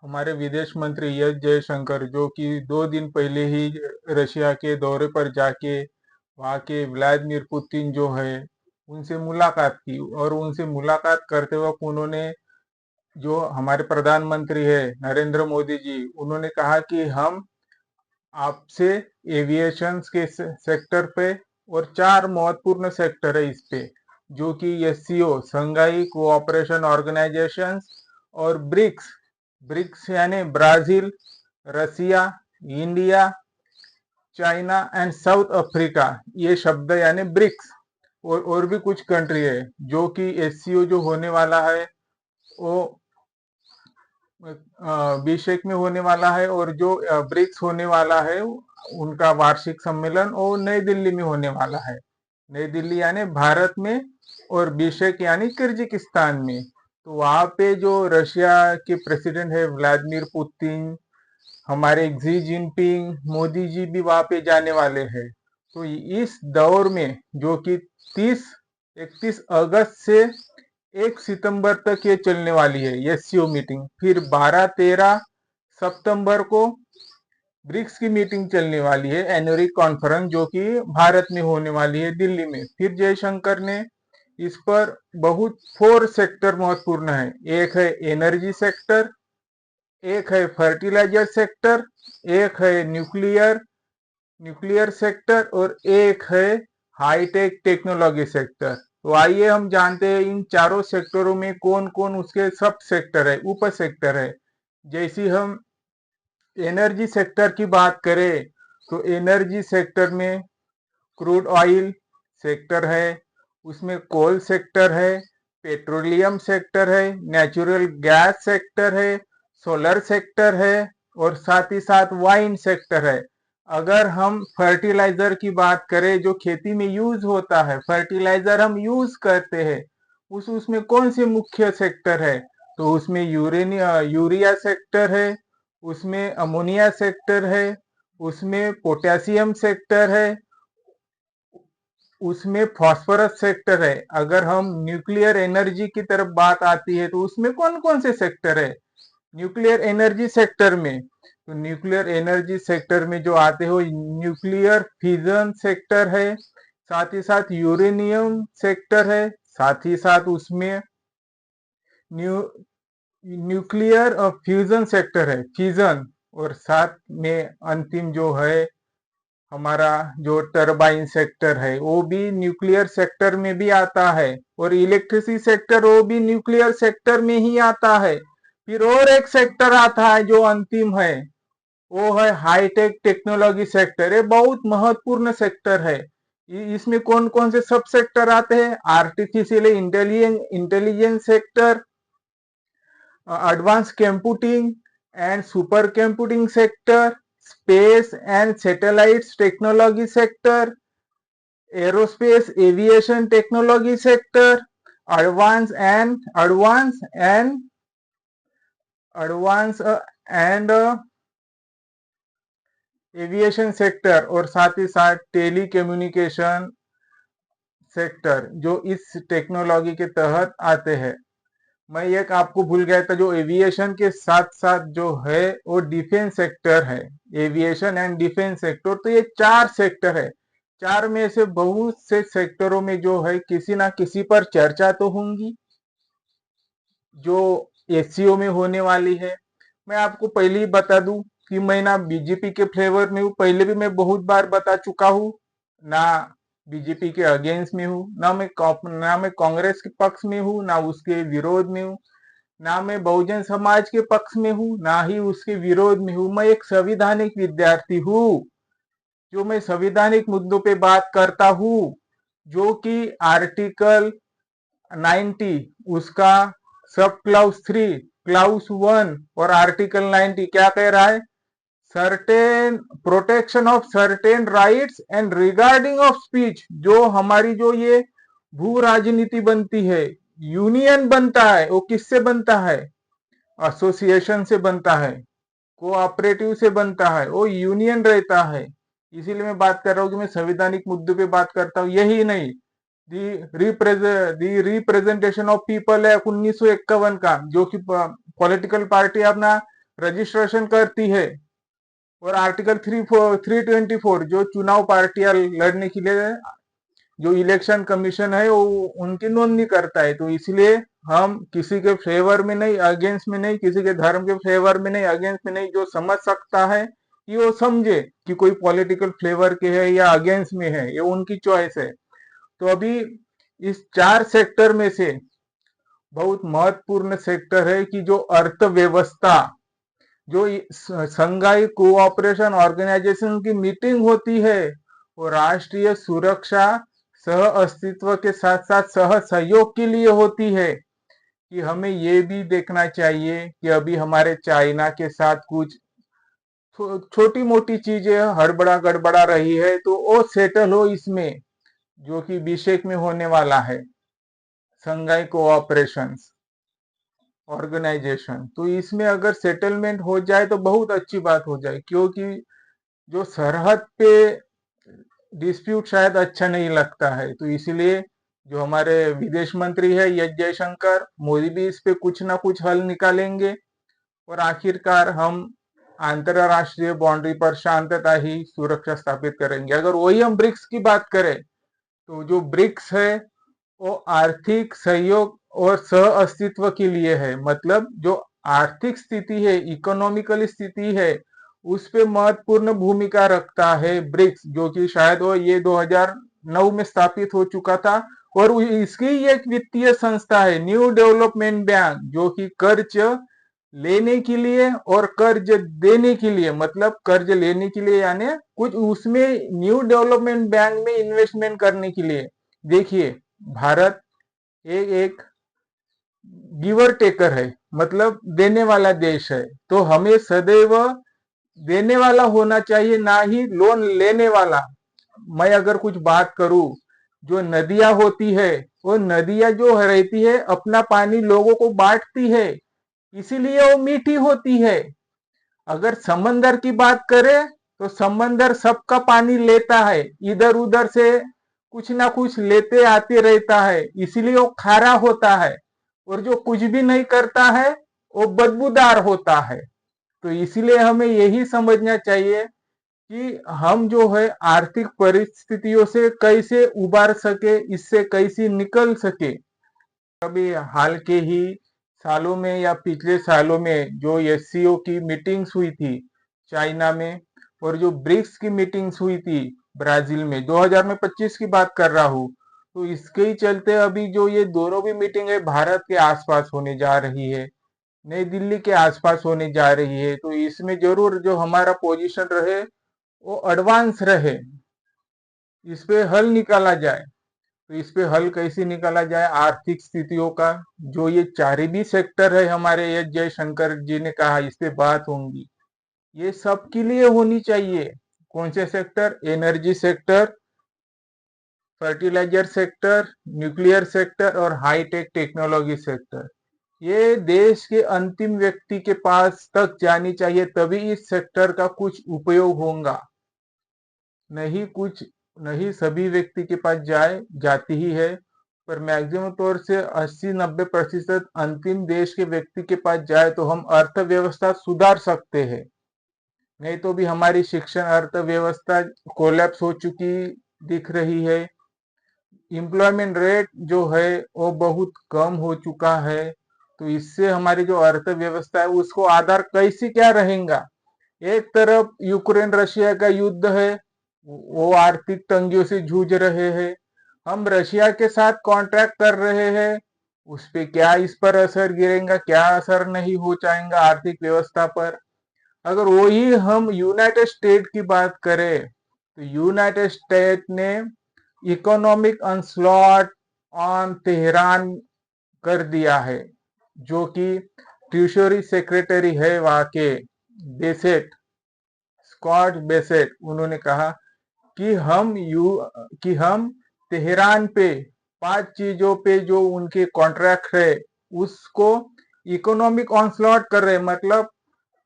हमारे विदेश मंत्री एस जयशंकर, जो कि 2 दिन पहले ही रशिया के दौरे पर जाके वहाँ के व्लादिमीर पुतिन जो है उनसे मुलाकात की, और उनसे मुलाकात करते वक्त उन्होंने, जो हमारे प्रधानमंत्री है नरेंद्र मोदी जी, उन्होंने कहा कि हम आपसे एविएशन के सेक्टर पे, और 4 महत्वपूर्ण सेक्टर है इस पे, जो कि एससीओ, संघाई कोऑपरेशन ऑर्गेनाइजेशन, और ब्रिक्स, ब्रिक्स यानी Brazil, Russia, India, China and South Africa, ये शब्द यानी ब्रिक्स, और भी कुछ कंट्री है, जो कि एससीओ जो होने वाला है वो बिशेक में होने वाला है, और जो ब्रिक्स होने वाला है उनका वार्षिक सम्मेलन वो नई दिल्ली में होने वाला है। नई दिल्ली यानी भारत में, और बिशेक यानी किर्गिस्तान में। तो वहां पे जो रशिया के प्रेसिडेंट है व्लादिमीर पुतिन, हमारे जी जिनपिंग, मोदी जी भी वहां पे जाने वाले हैं। तो इस दौर में, जो कि 31 अगस्त से 1 सितंबर तक ये चलने वाली है एससीओ मीटिंग, फिर 12-13 सितंबर को ब्रिक्स की मीटिंग चलने वाली है, एनुअल कॉन्फ्रेंस, जो कि भारत में होने वाली है दिल्ली में। फिर जयशंकर ने इस पर बहुत 4 सेक्टर महत्वपूर्ण है। एक है एनर्जी सेक्टर, एक है फर्टिलाइजर सेक्टर, एक है न्यूक्लियर सेक्टर, और एक है हाईटेक टेक्नोलॉजी सेक्टर। तो आइए हम जानते हैं इन चारों सेक्टरों में कौन कौन उसके सब सेक्टर है, उप सेक्टर है। जैसी हम एनर्जी सेक्टर की बात करें, तो एनर्जी सेक्टर में क्रूड ऑयल सेक्टर है, उसमें कोल सेक्टर है, पेट्रोलियम सेक्टर है, नेचुरल गैस सेक्टर है, सोलर सेक्टर है, और साथ ही साथ वाइन सेक्टर है। अगर हम फर्टिलाइजर की बात करें, जो खेती में यूज होता है, फर्टिलाइजर हम यूज करते हैं, उसमें कौन से मुख्य सेक्टर है, तो उसमें यूरिया सेक्टर है, उसमें अमोनिया सेक्टर है, उसमें पोटेशियम सेक्टर है, उसमें फास्फोरस सेक्टर है। अगर हम न्यूक्लियर एनर्जी की तरफ बात आती है, तो उसमें कौन कौन से सेक्टर है न्यूक्लियर एनर्जी सेक्टर में? तो न्यूक्लियर एनर्जी सेक्टर में जो आते हो, न्यूक्लियर फ्यूजन सेक्टर है, साथ ही साथ यूरेनियम सेक्टर है, साथ ही साथ उसमें न्यू न्यूक्लियर फ्यूजन सेक्टर है, फ्यूजन, और साथ में अंतिम जो है हमारा जो टरबाइन सेक्टर है, वो भी न्यूक्लियर सेक्टर में भी आता है, और इलेक्ट्रिसिटी सेक्टर वो भी न्यूक्लियर सेक्टर में ही आता है। फिर और एक सेक्टर आता है जो अंतिम है, वो है हाईटेक टेक्नोलॉजी सेक्टर। ये बहुत महत्वपूर्ण सेक्टर है। इसमें कौन कौन से सब सेक्टर आते हैं? Artificial intelligence sector, advanced computing and supercomputing sector, space and satellites technology sector, aerospace aviation technology sector, advanced and advanced and advanced and aviation sector, और साथ ही साथ टेली कम्युनिकेशन सेक्टर, जो इस टेक्नोलॉजी के तहत आते हैं। मैं एक आपको भूल गया था, जो एविएशन के साथ साथ जो है वो डिफेंस सेक्टर है, एविएशन एंड डिफेंस सेक्टर। तो ये 4 सेक्टर है। 4 में से बहुत से सेक्टरों में जो है किसी ना किसी पर चर्चा तो होंगी, जो एससीओ में होने वाली है। मैं आपको पहले ही बता दूं कि मैं ना बीजेपी के फ्लेवर में हूँ, पहले भी मैं बहुत बार बता चुका हूँ, ना बीजेपी के अगेंस्ट में हूँ, ना मैं कांग्रेस के पक्ष में हूँ, ना उसके विरोध में हूँ, ना मैं बहुजन समाज के पक्ष में हूँ, ना ही उसके विरोध में हूँ। मैं एक संविधानिक विद्यार्थी हूँ, जो मैं संविधानिक मुद्दों पे बात करता हूँ, जो कि आर्टिकल 90 उसका सब क्लाउज 3, क्लाउज 1 और आर्टिकल 90 क्या कह रहा है? Certain protection of certain rights and regarding of speech. जो हमारी जो ये भू राजनीति बनती है, यूनियन बनता है, वो किससे बनता है? एसोसिएशन से बनता है, कोऑपरेटिव से बनता है, वो यूनियन रहता है। इसीलिए मैं बात कर रहा हूँ कि मैं संवैधानिक मुद्दों पे बात करता हूँ, यही नहीं दी रिप्रेजेंटेशन ऑफ पीपल है 1951 का, जो कि पॉलिटिकल पार्टी अपना रजिस्ट्रेशन करती है, और आर्टिकल 324 जो चुनाव पार्टियां लड़ने के लिए जो इलेक्शन कमीशन है वो उनकी नोंदनी करता है। तो इसलिए हम किसी के फेवर में नहीं, अगेंस्ट में नहीं, किसी के धर्म के फेवर में नहीं, अगेंस्ट में नहीं, जो समझ सकता है कि वो समझे कि कोई पॉलिटिकल फ्लेवर के है या अगेंस्ट में है, ये उनकी चॉइस है। तो अभी इस 4 सेक्टर में से बहुत महत्वपूर्ण सेक्टर है कि जो अर्थव्यवस्था, जो संघाई कोऑपरेशन ऑर्गेनाइजेशन की मीटिंग होती है, वो राष्ट्रीय सुरक्षा, सह अस्तित्व के साथ साथ सह सहयोग के लिए होती है। कि हमें ये भी देखना चाहिए कि अभी हमारे चाइना के साथ कुछ छोटी मोटी चीजें हड़बड़ा गड़बड़ा रही है, तो वो सेटल हो इसमें, जो कि बिशेक में होने वाला है, संघाई कोऑपरेशन ऑर्गेनाइजेशन। तो इसमें अगर सेटलमेंट हो जाए तो बहुत अच्छी बात हो जाए, क्योंकि जो सरहद पे डिस्प्यूट शायद अच्छा नहीं लगता है। तो इसलिए जो हमारे विदेश मंत्री है एस जयशंकर, मोदी भी इस पे कुछ ना कुछ हल निकालेंगे, और आखिरकार हम अंतरराष्ट्रीय बाउंड्री पर शांतता ही सुरक्षा स्थापित करेंगे। अगर वही हम ब्रिक्स की बात करें, तो जो ब्रिक्स है वो आर्थिक सहयोग और सह अस्तित्व के लिए है। मतलब जो आर्थिक स्थिति है, इकोनॉमिकल स्थिति है, उस पे महत्वपूर्ण भूमिका रखता है ब्रिक्स, जो कि शायद वो ये 2009 में स्थापित हो चुका था। और इसकी एक वित्तीय संस्था है न्यू डेवलपमेंट बैंक, जो कि कर्ज लेने के लिए और कर्ज देने के लिए, मतलब कर्ज लेने के लिए यानी कुछ उसमें न्यू डेवलपमेंट बैंक में इन्वेस्टमेंट करने के लिए। देखिए, भारत एक गिवर टेकर है, मतलब देने वाला देश है। तो हमें सदैव देने वाला होना चाहिए, ना ही लोन लेने वाला। मैं अगर कुछ बात करूं, जो नदियां होती है, वो नदियां जो रहती है अपना पानी लोगों को बांटती है, इसीलिए वो मीठी होती है। अगर समंदर की बात करें, तो समंदर सबका पानी लेता है, इधर उधर से कुछ ना कुछ लेते आते रहता है, इसीलिए वो खारा होता है। और जो कुछ भी नहीं करता है वो बदबूदार होता है। तो इसीलिए हमें यही समझना चाहिए कि हम जो है आर्थिक परिस्थितियों से कैसे उबार सके, इससे कैसे निकल सके। अभी हाल के ही सालों में या पिछले सालों में जो एससीओ की मीटिंग्स हुई थी चाइना में, और जो ब्रिक्स की मीटिंग्स हुई थी ब्राजील में 2025 की बात कर रहा हूँ, तो इसके ही चलते अभी जो ये दोनों भी मीटिंग है भारत के आसपास होने जा रही है, नई दिल्ली के आसपास होने जा रही है। तो इसमें जरूर जो हमारा पोजीशन रहे वो एडवांस रहे, इस पे हल निकाला जाए। तो इस पे हल कैसे निकाला जाए आर्थिक स्थितियों का, जो ये चार भी सेक्टर है हमारे एस जयशंकर जी ने कहा इस पे बात होंगी, ये सबके लिए होनी चाहिए। कौन से sector? Energy sector, fertiliser sector, nuclear sector और हाईटेक टेक्नोलॉजी सेक्टर। ये देश के अंतिम व्यक्ति के पास तक जानी चाहिए, तभी इस सेक्टर का कुछ उपयोग होगा। नहीं सभी व्यक्ति के पास जाती ही है, पर मैक्सिमम तौर से 80-90% अंतिम देश के व्यक्ति के पास जाए तो हम अर्थव्यवस्था सुधार सकते हैं। नहीं तो भी हमारी शिक्षण अर्थव्यवस्था कोलैप्स हो चुकी दिख रही है। एम्प्लॉयमेंट रेट जो है वो बहुत कम हो चुका है। तो इससे हमारी जो अर्थव्यवस्था है उसको आधार कैसे क्या रहेगा? एक तरफ यूक्रेन रशिया का युद्ध है, वो आर्थिक तंगियों से जूझ रहे हैं। हम रशिया के साथ कॉन्ट्रैक्ट कर रहे हैं, उस पे क्या इस पर असर गिरेगा, क्या असर नहीं हो जाएगा आर्थिक व्यवस्था पर। अगर वही हम यूनाइटेड स्टेट की बात करें, तो यूनाइटेड स्टेट ने इकोनॉमिक अनस्लॉट ऑन तेहरान कर दिया है, जो कि ट्रेजरी सेक्रेटरी है वहां के बेसेट, स्कॉट बेसेट, उन्होंने कहा कि हम तेहरान पे 5 चीजों पे जो उनके कॉन्ट्रैक्ट है उसको इकोनॉमिक ऑनस्लॉट कर रहे, मतलब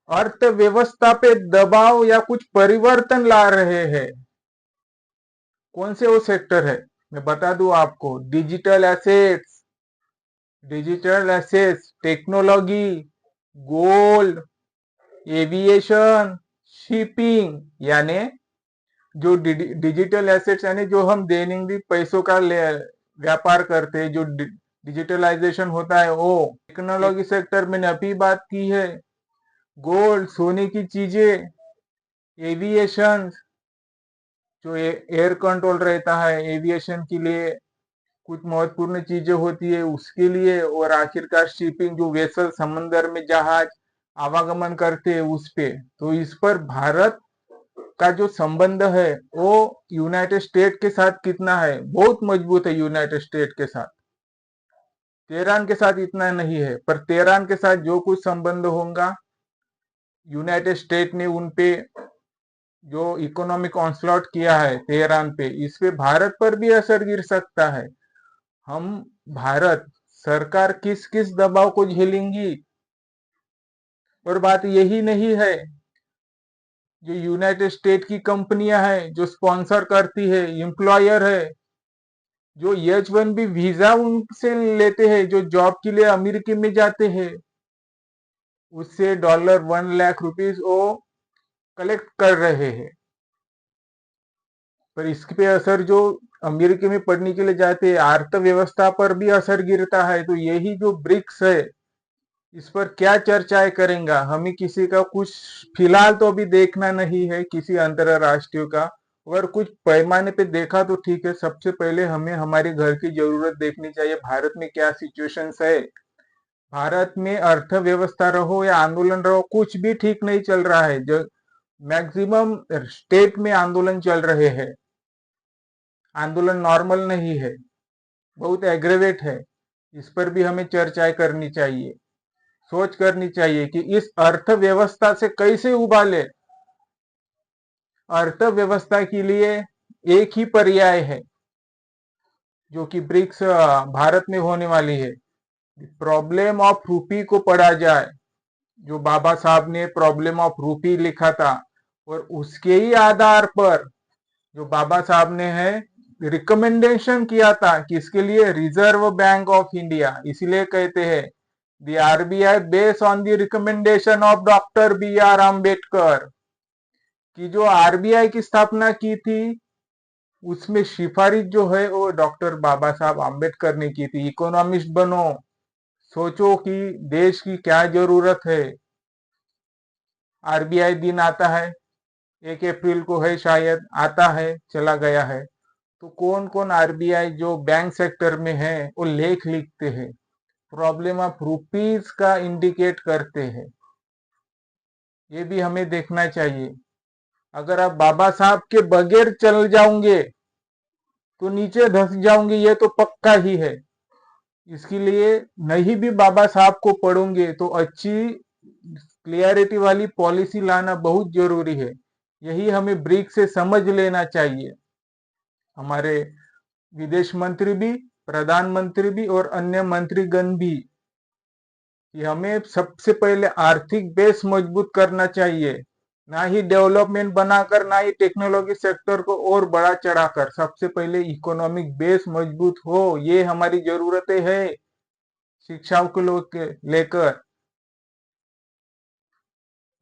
अर्थव्यवस्था पे दबाव या कुछ परिवर्तन ला रहे हैं। कौन से वो सेक्टर है? मैं बता दूं आपको, digital assets, technology, gold, aviation, shipping, यानी जो डिजिटल एसेट्स यानी जो हम दैनिक पैसों का व्यापार करते हैं, जो डिजिटलाइजेशन होता है, वो टेक्नोलॉजी सेक्टर में अभी बात की है। गोल्ड, सोने की चीजें, एविएशन, जो एयर कंट्रोल रहता है एविएशन के लिए, कुछ महत्वपूर्ण चीजें होती है उसके लिए, और आखिरकार शिपिंग, जो वेसल समंदर में जहाज आवागमन करते हैं उस पे। तो इस पर भारत का जो संबंध है वो यूनाइटेड स्टेट के साथ कितना है, बहुत मजबूत है यूनाइटेड स्टेट के साथ। तेहरान के साथ इतना नहीं है, पर तेहरान के साथ जो कुछ संबंध होगा, यूनाइटेड स्टेट ने उन पे जो इकोनॉमिक ऑनस्लॉट किया है तेहरान पे, इस पे भारत पर भी असर गिर सकता है। हम भारत सरकार किस किस दबाव को झेलेंगी। और बात यही नहीं है, जो यूनाइटेड स्टेट की कंपनियां हैं जो स्पॉन्सर करती है, एम्प्लॉयर है, जो H1B वीजा उनसे लेते हैं, जो जॉब के लिए अमेरिका में जाते हैं, उससे $1 लाख वो कलेक्ट कर रहे हैं। पर इसके असर जो अमेरिका में पढ़ने के लिए जाते हैं, अर्थव्यवस्था पर भी असर गिरता है। तो यही जो ब्रिक्स है, इस पर क्या चर्चाएं करेंगे, हमें किसी का कुछ फिलहाल तो अभी देखना नहीं है, किसी अंतरराष्ट्रीय का। अगर कुछ पैमाने पे देखा तो ठीक है, सबसे पहले हमें हमारे घर की जरूरत देखनी चाहिए, भारत में क्या सिचुएशन है। भारत में अर्थव्यवस्था रहो या आंदोलन रहो, कुछ भी ठीक नहीं चल रहा है। जो मैक्सिमम स्टेट में आंदोलन चल रहे हैं, आंदोलन नॉर्मल नहीं है, बहुत एग्रेवेट है। इस पर भी हमें चर्चाएं करनी चाहिए, सोच करनी चाहिए कि इस अर्थव्यवस्था से कैसे उबाले। अर्थव्यवस्था के लिए एक ही पर्याय है, जो कि ब्रिक्स भारत में होने वाली है। प्रॉब्लम ऑफ रूपी को पढ़ा जाए, जो बाबा साहब ने प्रॉब्लम ऑफ रूपी लिखा था, और उसके ही आधार पर जो बाबा साहब ने है रिकमेंडेशन किया था, किसके लिए, रिजर्व बैंक ऑफ इंडिया। इसलिए कहते हैं the RBI based on the recommendation of doctor B.R. Ambedkar, कि जो आरबीआई की स्थापना की थी उसमें सिफारिश जो है वो डॉक्टर बाबा साहब अम्बेडकर ने की थी। इकोनॉमिस्ट बनो, सोचो कि देश की क्या जरूरत है। आरबीआई दिन आता है, 1 अप्रैल को है शायद, आता है चला गया है। तो कौन कौन आरबीआई जो बैंक सेक्टर में है वो लेख लिखते हैं, प्रॉब्लम ऑफ रूपीज का इंडिकेट करते हैं। ये भी हमें देखना चाहिए। अगर आप बाबा साहब के बगैर चल जाओगे तो नीचे धंस जाओगे, ये तो पक्का ही है। इसके लिए नहीं भी बाबा साहब को पढ़ोगे तो अच्छी क्लियरिटी वाली पॉलिसी लाना बहुत जरूरी है। यही हमें ब्रिक से समझ लेना चाहिए, हमारे विदेश मंत्री भी, प्रधानमंत्री भी और अन्य मंत्रीगण भी, कि हमें सबसे पहले आर्थिक बेस मजबूत करना चाहिए, ना ही डेवलपमेंट बनाकर, ना ही टेक्नोलॉजी सेक्टर को और बड़ा चढ़ाकर। सबसे पहले इकोनॉमिक बेस मजबूत हो, ये हमारी जरूरतें है शिक्षाओं को लेकर।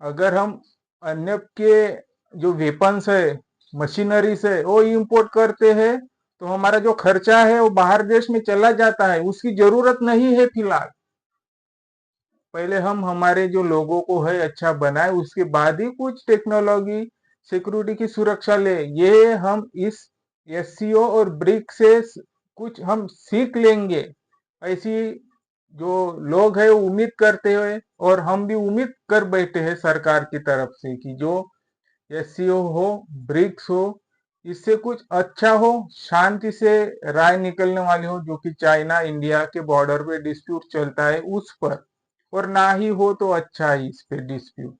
अगर हम अन्य के जो वेपन्स है, मशीनरीज है, वो इंपोर्ट करते हैं तो हमारा जो खर्चा है वो बाहर देश में चला जाता है, उसकी जरूरत नहीं है फिलहाल। पहले हम हमारे जो लोगों को है अच्छा बनाए, उसके बाद ही कुछ टेक्नोलॉजी सिक्योरिटी की सुरक्षा ले। ये हम इस SCO और ब्रिक से कुछ हम सीख लेंगे, ऐसी जो लोग है वो उम्मीद करते हुए, और हम भी उम्मीद कर बैठे हैं सरकार की तरफ से कि जो SCO हो, ब्रिक्स हो, इससे कुछ अच्छा हो, शांति से राय निकलने वाली हो। जो कि चाइना इंडिया के बॉर्डर पे डिस्प्यूट चलता है उस पर, और ना ही हो तो अच्छा है इस पे डिस्प्यूट,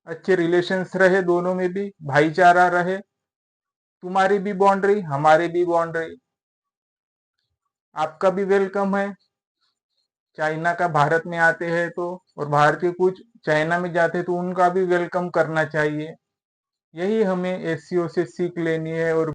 अच्छे रिलेशंस रहे, दोनों में भी भाईचारा रहे, तुम्हारी भी बाउंड्री हमारी भी बाउंड्री। आपका भी वेलकम है, चाइना का भारत में आते हैं तो, और भारतीय कुछ चाइना में जाते हैं तो उनका भी वेलकम करना चाहिए। यही हमें SCO से सीख लेनी है। और